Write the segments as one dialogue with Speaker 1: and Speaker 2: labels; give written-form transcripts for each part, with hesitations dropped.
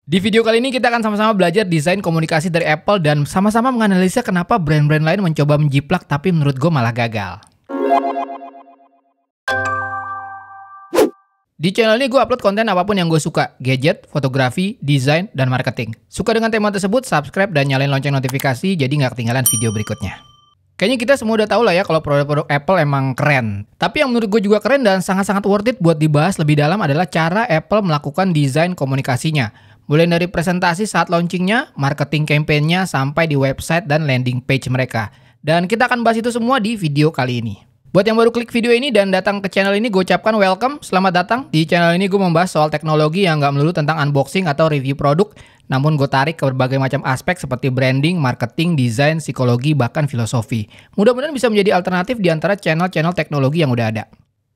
Speaker 1: Di video kali ini kita akan sama-sama belajar desain komunikasi dari Apple dan sama-sama menganalisa kenapa brand-brand lain mencoba menjiplak tapi menurut gue malah gagal. Di channel ini gue upload konten apapun yang gue suka, gadget, fotografi, desain, dan marketing. Suka dengan tema tersebut, subscribe dan nyalain lonceng notifikasi jadi nggak ketinggalan video berikutnya. Kayaknya kita semua udah tahu lah ya kalau produk-produk Apple emang keren. Tapi yang menurut gue juga keren dan sangat-sangat worth it buat dibahas lebih dalam adalah cara Apple melakukan desain komunikasinya. Mulai dari presentasi saat launchingnya, marketing campaign-nya, sampai di website dan landing page mereka. Dan kita akan bahas itu semua di video kali ini. Buat yang baru klik video ini dan datang ke channel ini, gue ucapkan welcome, selamat datang. Di channel ini gue membahas soal teknologi yang nggak melulu tentang unboxing atau review produk, namun gue tarik ke berbagai macam aspek seperti branding, marketing, desain, psikologi, bahkan filosofi. Mudah-mudahan bisa menjadi alternatif di antara channel-channel teknologi yang udah ada.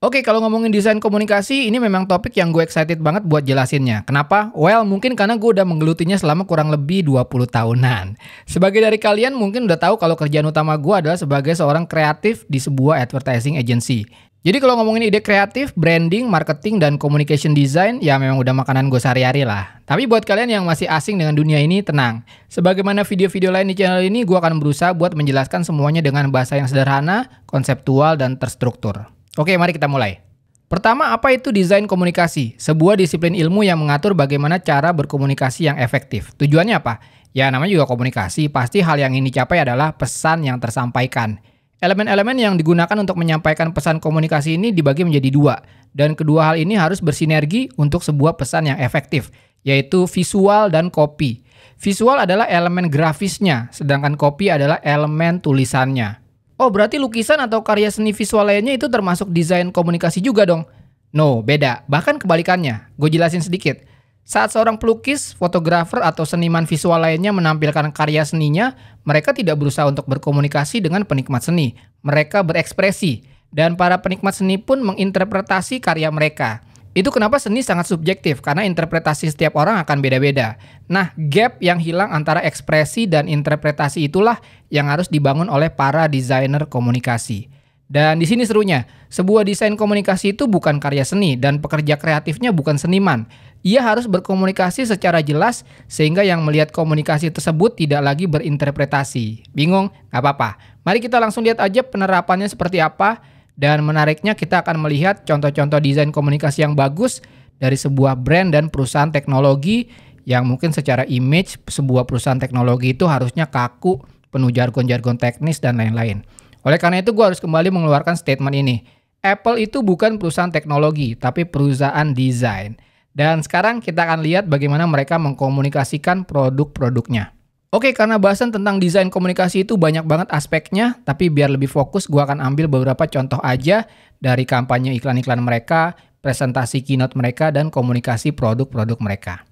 Speaker 1: Oke, kalau ngomongin desain komunikasi, ini memang topik yang gue excited banget buat jelasinnya. Kenapa? Well, mungkin karena gue udah menggelutinya selama kurang lebih 20 tahunan. Sebagai dari kalian mungkin udah tahu kalau kerjaan utama gue adalah sebagai seorang kreatif di sebuah advertising agency. Jadi kalau ngomongin ide kreatif, branding, marketing, dan communication design, ya memang udah makanan gue sehari-hari lah. Tapi buat kalian yang masih asing dengan dunia ini, tenang. Sebagaimana video-video lain di channel ini, gue akan berusaha buat menjelaskan semuanya dengan bahasa yang sederhana, konseptual, dan terstruktur. Oke, mari kita mulai. Pertama, apa itu desain komunikasi? Sebuah disiplin ilmu yang mengatur bagaimana cara berkomunikasi yang efektif. Tujuannya apa? Ya, namanya juga komunikasi. Pasti hal yang ingin dicapai adalah pesan yang tersampaikan. Elemen-elemen yang digunakan untuk menyampaikan pesan komunikasi ini dibagi menjadi dua. Dan kedua hal ini harus bersinergi untuk sebuah pesan yang efektif, yaitu visual dan copy. Visual adalah elemen grafisnya, sedangkan copy adalah elemen tulisannya. Oh, berarti lukisan atau karya seni visual lainnya itu termasuk desain komunikasi juga dong? No, beda. Bahkan kebalikannya. Gue jelasin sedikit. Saat seorang pelukis, fotografer, atau seniman visual lainnya menampilkan karya seninya, mereka tidak berusaha untuk berkomunikasi dengan penikmat seni. Mereka berekspresi. Dan para penikmat seni pun menginterpretasi karya mereka. Itu kenapa seni sangat subjektif, karena interpretasi setiap orang akan beda-beda. Nah, gap yang hilang antara ekspresi dan interpretasi itulah yang harus dibangun oleh para desainer komunikasi. Dan di sini serunya, sebuah desain komunikasi itu bukan karya seni dan pekerja kreatifnya bukan seniman. Ia harus berkomunikasi secara jelas sehingga yang melihat komunikasi tersebut tidak lagi berinterpretasi. Bingung? Gak apa-apa. Mari kita langsung lihat aja penerapannya seperti apa. Dan menariknya kita akan melihat contoh-contoh desain komunikasi yang bagus dari sebuah brand dan perusahaan teknologi yang mungkin secara image sebuah perusahaan teknologi itu harusnya kaku, penuh jargon-jargon teknis dan lain-lain. Oleh karena itu gue harus kembali mengeluarkan statement ini. Apple itu bukan perusahaan teknologi, tapi perusahaan desain. Dan sekarang kita akan lihat bagaimana mereka mengkomunikasikan produk-produknya. Oke, karena bahasan tentang desain komunikasi itu banyak banget aspeknya, tapi biar lebih fokus gue akan ambil beberapa contoh aja dari kampanye iklan-iklan mereka, presentasi keynote mereka, dan komunikasi produk-produk mereka.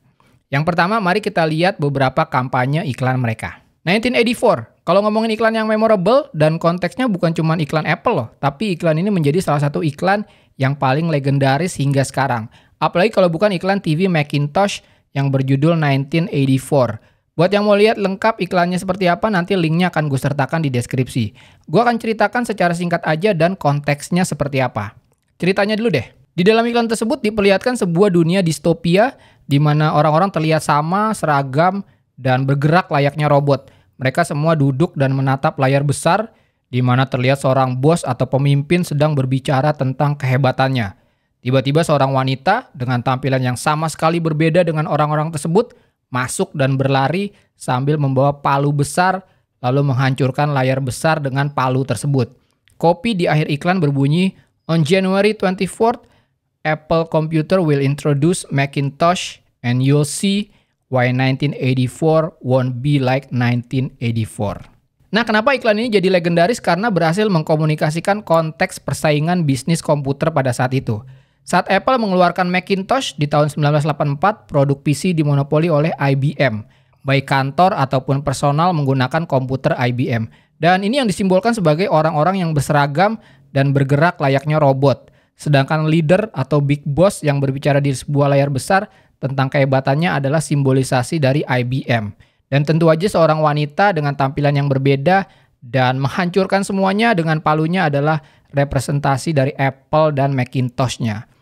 Speaker 1: Yang pertama, mari kita lihat beberapa kampanye iklan mereka. 1984, kalau ngomongin iklan yang memorable dan konteksnya bukan cuma iklan Apple loh, tapi iklan ini menjadi salah satu iklan yang paling legendaris hingga sekarang. Apalagi kalau bukan iklan TV Macintosh yang berjudul 1984. Buat yang mau lihat lengkap iklannya seperti apa, nanti linknya akan gue sertakan di deskripsi. Gue akan ceritakan secara singkat aja dan konteksnya seperti apa. Ceritanya dulu deh. Di dalam iklan tersebut diperlihatkan sebuah dunia distopia di mana orang-orang terlihat sama, seragam, dan bergerak layaknya robot. Mereka semua duduk dan menatap layar besar di mana terlihat seorang bos atau pemimpin sedang berbicara tentang kehebatannya. Tiba-tiba seorang wanita dengan tampilan yang sama sekali berbeda dengan orang-orang tersebut masuk dan berlari sambil membawa palu besar lalu menghancurkan layar besar dengan palu tersebut. Kopi di akhir iklan berbunyi, "On January 24th, Apple Computer will introduce Macintosh and you'll see why 1984 won't be like 1984." Nah, kenapa iklan ini jadi legendaris? Karena berhasil mengkomunikasikan konteks persaingan bisnis komputer pada saat itu. Saat Apple mengeluarkan Macintosh di tahun 1984, produk PC dimonopoli oleh IBM. Baik kantor ataupun personal menggunakan komputer IBM. Dan ini yang disimbolkan sebagai orang-orang yang berseragam dan bergerak layaknya robot. Sedangkan leader atau big boss yang berbicara di sebuah layar besar tentang kehebatannya adalah simbolisasi dari IBM. Dan tentu aja seorang wanita dengan tampilan yang berbeda dan menghancurkan semuanya dengan palunya adalah representasi dari Apple dan Macintosh-nya.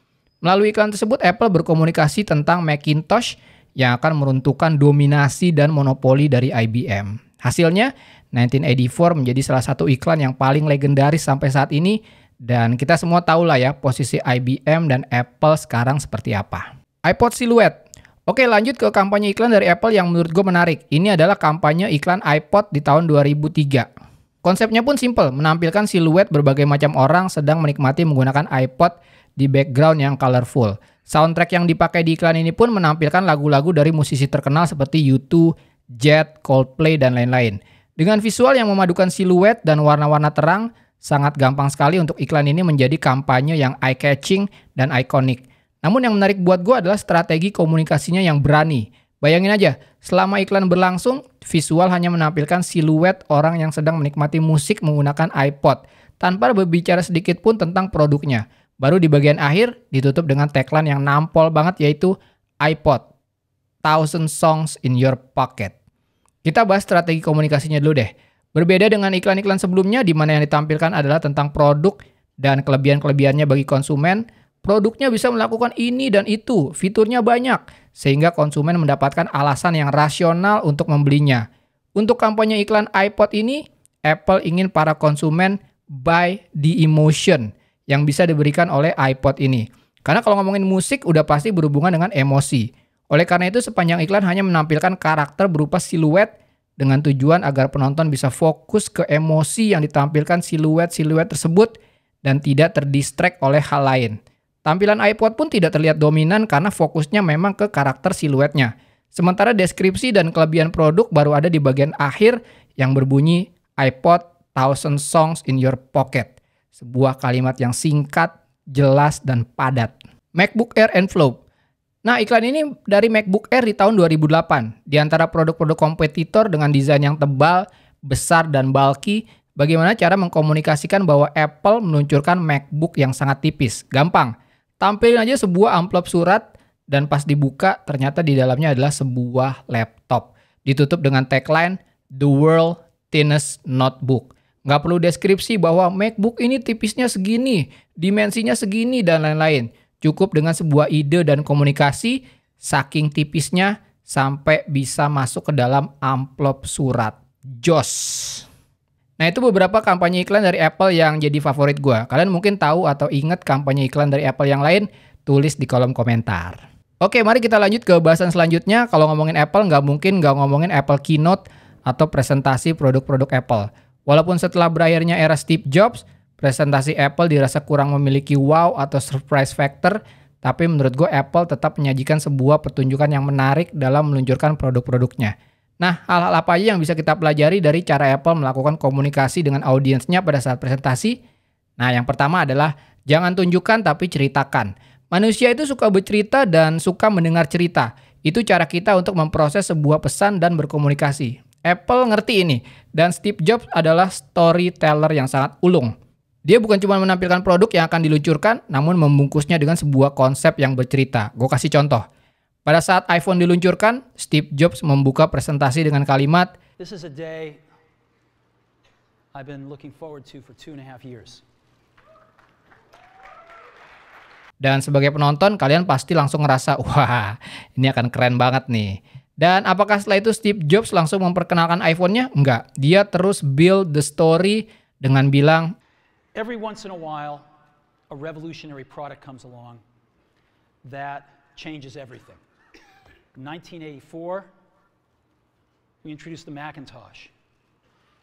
Speaker 1: Melalui iklan tersebut, Apple berkomunikasi tentang Macintosh yang akan meruntuhkan dominasi dan monopoli dari IBM. Hasilnya, 1984 menjadi salah satu iklan yang paling legendaris sampai saat ini, dan kita semua tahu lah ya posisi IBM dan Apple sekarang seperti apa. iPod Silhouette. Oke, lanjut ke kampanye iklan dari Apple yang menurut gue menarik. Ini adalah kampanye iklan iPod di tahun 2003. Konsepnya pun simple, menampilkan siluet berbagai macam orang sedang menikmati menggunakan iPod di background yang colorful. Soundtrack yang dipakai di iklan ini pun menampilkan lagu-lagu dari musisi terkenal seperti U2, Jet, Coldplay, dan lain-lain. Dengan visual yang memadukan siluet dan warna-warna terang, sangat gampang sekali untuk iklan ini menjadi kampanye yang eye-catching dan ikonik. Namun yang menarik buat gue adalah strategi komunikasinya yang berani. Bayangin aja, selama iklan berlangsung, visual hanya menampilkan siluet orang yang sedang menikmati musik menggunakan iPod, tanpa berbicara sedikit pun tentang produknya. Baru di bagian akhir, ditutup dengan tagline yang nampol banget yaitu iPod, 1000 songs in your pocket. Kita bahas strategi komunikasinya dulu deh. Berbeda dengan iklan-iklan sebelumnya di mana yang ditampilkan adalah tentang produk dan kelebihan-kelebihannya bagi konsumen, produknya bisa melakukan ini dan itu, fiturnya banyak, sehingga konsumen mendapatkan alasan yang rasional untuk membelinya. Untuk kampanye iklan iPod ini, Apple ingin para konsumen buy the emotion yang bisa diberikan oleh iPod ini. Karena kalau ngomongin musik udah pasti berhubungan dengan emosi. Oleh karena itu sepanjang iklan hanya menampilkan karakter berupa siluet dengan tujuan agar penonton bisa fokus ke emosi yang ditampilkan siluet-siluet tersebut dan tidak terdistract oleh hal lain. Tampilan iPod pun tidak terlihat dominan karena fokusnya memang ke karakter siluetnya. Sementara deskripsi dan kelebihan produk baru ada di bagian akhir yang berbunyi iPod 1000 songs in your pocket. Sebuah kalimat yang singkat, jelas, dan padat. MacBook Air Envelope. Nah, iklan ini dari MacBook Air di tahun 2008. Di antara produk-produk kompetitor dengan desain yang tebal, besar, dan bulky, bagaimana cara mengkomunikasikan bahwa Apple meluncurkan MacBook yang sangat tipis? Gampang. Tampilin aja sebuah amplop surat dan pas dibuka ternyata di dalamnya adalah sebuah laptop. Ditutup dengan tagline, The World Thinnest Notebook. Nggak perlu deskripsi bahwa MacBook ini tipisnya segini, dimensinya segini, dan lain-lain. Cukup dengan sebuah ide dan komunikasi, saking tipisnya sampai bisa masuk ke dalam amplop surat. Jos! Nah itu beberapa kampanye iklan dari Apple yang jadi favorit gue. Kalian mungkin tahu atau ingat kampanye iklan dari Apple yang lain? Tulis di kolom komentar. Oke, mari kita lanjut ke bahasan selanjutnya. Kalau ngomongin Apple, nggak mungkin nggak ngomongin Apple Keynote atau presentasi produk-produk Apple. Walaupun setelah berakhirnya era Steve Jobs, presentasi Apple dirasa kurang memiliki wow atau surprise factor, tapi menurut gue Apple tetap menyajikan sebuah pertunjukan yang menarik dalam meluncurkan produk-produknya. Nah, hal-hal apa aja yang bisa kita pelajari dari cara Apple melakukan komunikasi dengan audiensnya pada saat presentasi? Nah, yang pertama adalah jangan tunjukkan tapi ceritakan. Manusia itu suka bercerita dan suka mendengar cerita. Itu cara kita untuk memproses sebuah pesan dan berkomunikasi. Apple ngerti ini, dan Steve Jobs adalah storyteller yang sangat ulung. Dia bukan cuma menampilkan produk yang akan diluncurkan, namun membungkusnya dengan sebuah konsep yang bercerita. Gue kasih contoh. Pada saat iPhone diluncurkan, Steve Jobs membuka presentasi dengan kalimat,
Speaker 2: "This is a day I've been looking forward to for 2.5 years."
Speaker 1: Dan sebagai penonton, kalian pasti langsung ngerasa, wah, ini akan keren banget nih. Dan apakah setelah itu Steve Jobs langsung memperkenalkan iPhone-nya? Enggak. Dia terus build the story dengan bilang,
Speaker 2: "Every once in a while, a revolutionary product comes along that changes everything. In 1984, we introduced the Macintosh.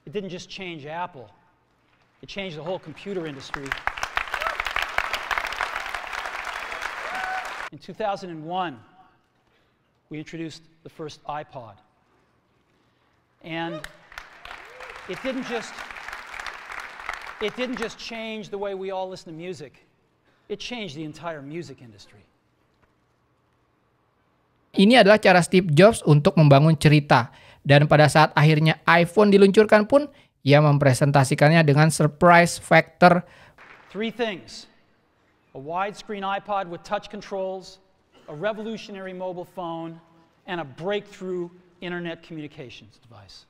Speaker 2: It didn't just change Apple, it changed the whole computer industry. In 2001, we introduced the first iPod. And it didn't just change the way we all listen to music. It changed the entire music industry."
Speaker 1: Ini adalah cara Steve Jobs untuk membangun cerita. Dan pada saat akhirnya iPhone diluncurkan pun, ia mempresentasikannya dengan surprise factor.
Speaker 2: 3 things. A widescreen iPod with touch controls, a revolutionary mobile phone, and a breakthrough internet communications device.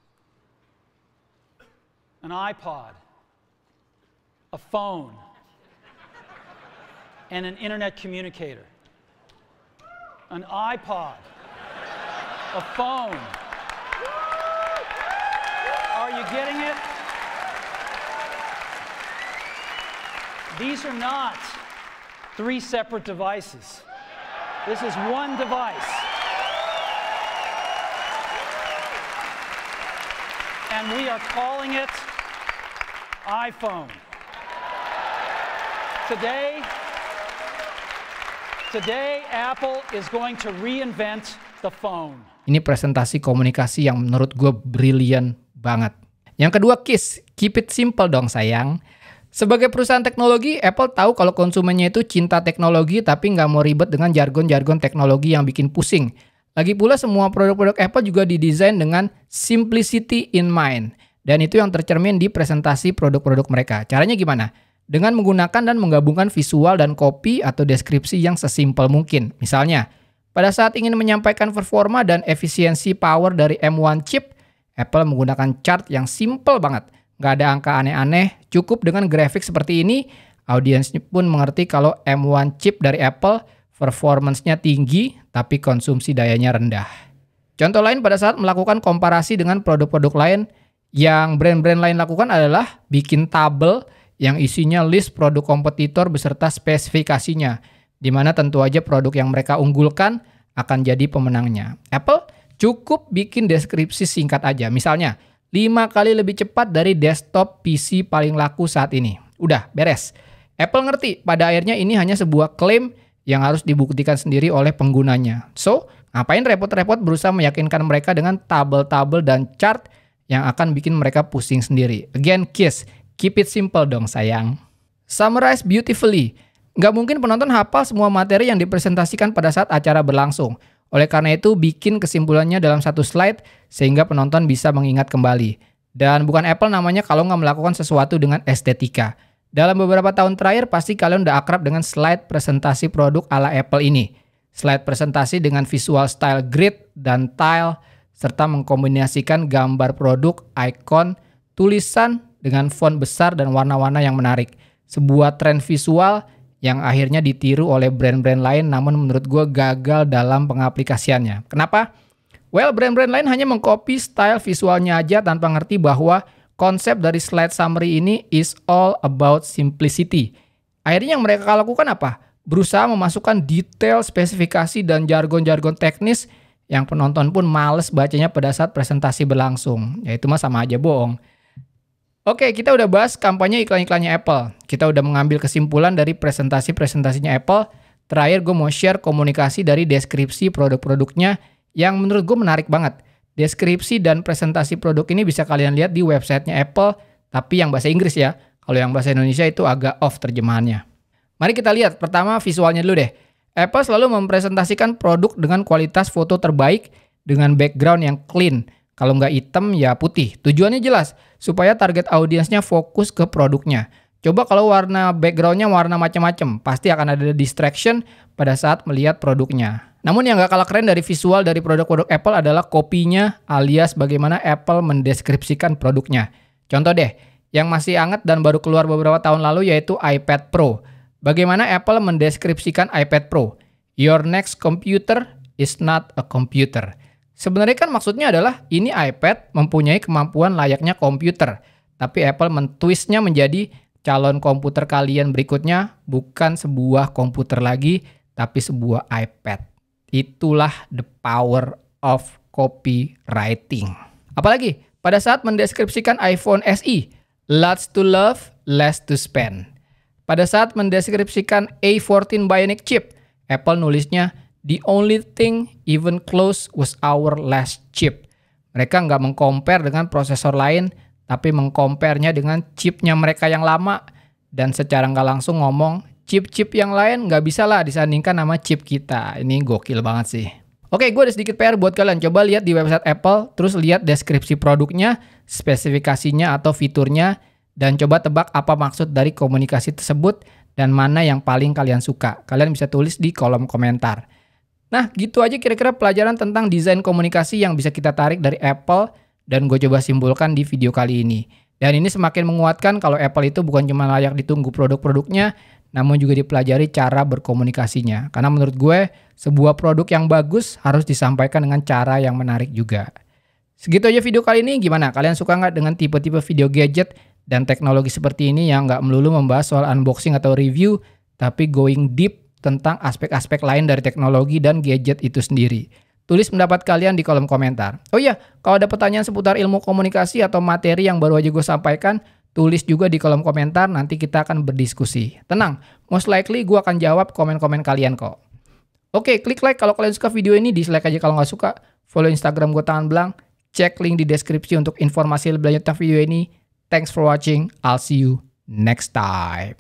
Speaker 2: An iPod, a phone, and an internet communicator. An iPod, A phone. Are you getting it? These are not 3 separate devices. This is one device. And we are calling it iPhone. Today, Apple is going to reinvent the phone.
Speaker 1: Ini presentasi komunikasi yang menurut gue brilian banget. Yang kedua, KISS. Keep it simple dong sayang. Sebagai perusahaan teknologi, Apple tahu kalau konsumennya itu cinta teknologi tapi nggak mau ribet dengan jargon-jargon teknologi yang bikin pusing. Lagi pula semua produk-produk Apple juga didesain dengan simplicity in mind. Dan itu yang tercermin di presentasi produk-produk mereka. Caranya gimana? Dengan menggunakan dan menggabungkan visual dan copy atau deskripsi yang sesimpel mungkin. Misalnya, pada saat ingin menyampaikan performa dan efisiensi power dari M1 chip, Apple menggunakan chart yang simple banget. Nggak ada angka aneh-aneh, cukup dengan grafik seperti ini, audiens pun mengerti kalau M1 chip dari Apple performance-nya tinggi, tapi konsumsi dayanya rendah. Contoh lain pada saat melakukan komparasi dengan produk-produk lain, yang brand-brand lain lakukan adalah bikin tabel yang isinya list produk kompetitor beserta spesifikasinya, di mana tentu aja produk yang mereka unggulkan akan jadi pemenangnya. Apple cukup bikin deskripsi singkat aja, misalnya 5 kali lebih cepat dari desktop PC paling laku saat ini. Udah, beres. Apple ngerti pada akhirnya ini hanya sebuah klaim yang harus dibuktikan sendiri oleh penggunanya. So, ngapain repot-repot berusaha meyakinkan mereka dengan tabel-tabel dan chart yang akan bikin mereka pusing sendiri. Again, KISS. Keep it simple dong sayang. Summarize beautifully. Nggak mungkin penonton hafal semua materi yang dipresentasikan pada saat acara berlangsung. Oleh karena itu, bikin kesimpulannya dalam satu slide sehingga penonton bisa mengingat kembali. Dan bukan Apple namanya kalau nggak melakukan sesuatu dengan estetika. Dalam beberapa tahun terakhir, pasti kalian udah akrab dengan slide presentasi produk ala Apple ini. Slide presentasi dengan visual style grid dan tile, serta mengkombinasikan gambar produk, icon, tulisan dengan font besar dan warna-warna yang menarik. Sebuah tren visual yang akhirnya ditiru oleh brand-brand lain, namun menurut gue gagal dalam pengaplikasiannya. Kenapa? Well, brand-brand lain hanya mengcopy style visualnya aja tanpa ngerti bahwa konsep dari slide summary ini is all about simplicity. Akhirnya yang mereka lakukan apa? Berusaha memasukkan detail, spesifikasi, dan jargon-jargon teknis yang penonton pun males bacanya pada saat presentasi berlangsung. Ya itu mah sama aja bohong. Oke, kita udah bahas kampanye iklan-iklannya Apple. Kita udah mengambil kesimpulan dari presentasi-presentasinya Apple. Terakhir gue mau share komunikasi dari deskripsi produk-produknya yang menurut gue menarik banget. Deskripsi dan presentasi produk ini bisa kalian lihat di websitenya Apple, tapi yang bahasa Inggris ya. Kalau yang bahasa Indonesia itu agak off terjemahannya. Mari kita lihat, pertama visualnya dulu deh. Apple selalu mempresentasikan produk dengan kualitas foto terbaik dengan background yang clean. Kalau nggak hitam ya putih. Tujuannya jelas, supaya target audiensnya fokus ke produknya. Coba kalau warna backgroundnya warna macam-macam, pasti akan ada distraction pada saat melihat produknya. Namun yang nggak kalah keren dari visual dari produk-produk Apple adalah kopinya alias bagaimana Apple mendeskripsikan produknya. Contoh deh, yang masih hangat dan baru keluar beberapa tahun lalu yaitu iPad Pro. Bagaimana Apple mendeskripsikan iPad Pro? Your next computer is not a computer. Sebenarnya kan maksudnya adalah ini iPad mempunyai kemampuan layaknya komputer. Tapi Apple mentwistnya menjadi calon komputer kalian berikutnya bukan sebuah komputer lagi, tapi sebuah iPad. Itulah the power of copywriting. Apalagi pada saat mendeskripsikan iPhone SE, lots to love, less to spend. Pada saat mendeskripsikan A14 Bionic chip, Apple nulisnya, the only thing even close was our last chip. Mereka nggak mengcompare dengan prosesor lain, tapi mengcompare-nya dengan chipnya mereka yang lama. Dan secara nggak langsung ngomong, chip-chip yang lain nggak bisa lah disandingkan sama chip kita. Ini gokil banget sih. Oke, gue ada sedikit PR buat kalian. Coba lihat di website Apple, terus lihat deskripsi produknya, spesifikasinya atau fiturnya, dan coba tebak apa maksud dari komunikasi tersebut dan mana yang paling kalian suka. Kalian bisa tulis di kolom komentar. Nah, gitu aja kira-kira pelajaran tentang desain komunikasi yang bisa kita tarik dari Apple dan gue coba simpulkan di video kali ini. Dan ini semakin menguatkan kalau Apple itu bukan cuma layak ditunggu produk-produknya, namun juga dipelajari cara berkomunikasinya. Karena menurut gue, sebuah produk yang bagus harus disampaikan dengan cara yang menarik juga. Segitu aja video kali ini, gimana? Kalian suka nggak dengan tipe-tipe video gadget dan teknologi seperti ini yang nggak melulu membahas soal unboxing atau review, tapi going deep tentang aspek-aspek lain dari teknologi dan gadget itu sendiri? Tulis pendapat kalian di kolom komentar. Oh iya, kalau ada pertanyaan seputar ilmu komunikasi atau materi yang baru aja gue sampaikan, tulis juga di kolom komentar, nanti kita akan berdiskusi. Tenang, most likely gue akan jawab komen-komen kalian kok. Oke, klik like kalau kalian suka video ini, dislike aja kalau nggak suka. Follow Instagram gue Tangan Belang, cek link di deskripsi untuk informasi lebih lanjut tentang video ini. Thanks for watching, I'll see you next time.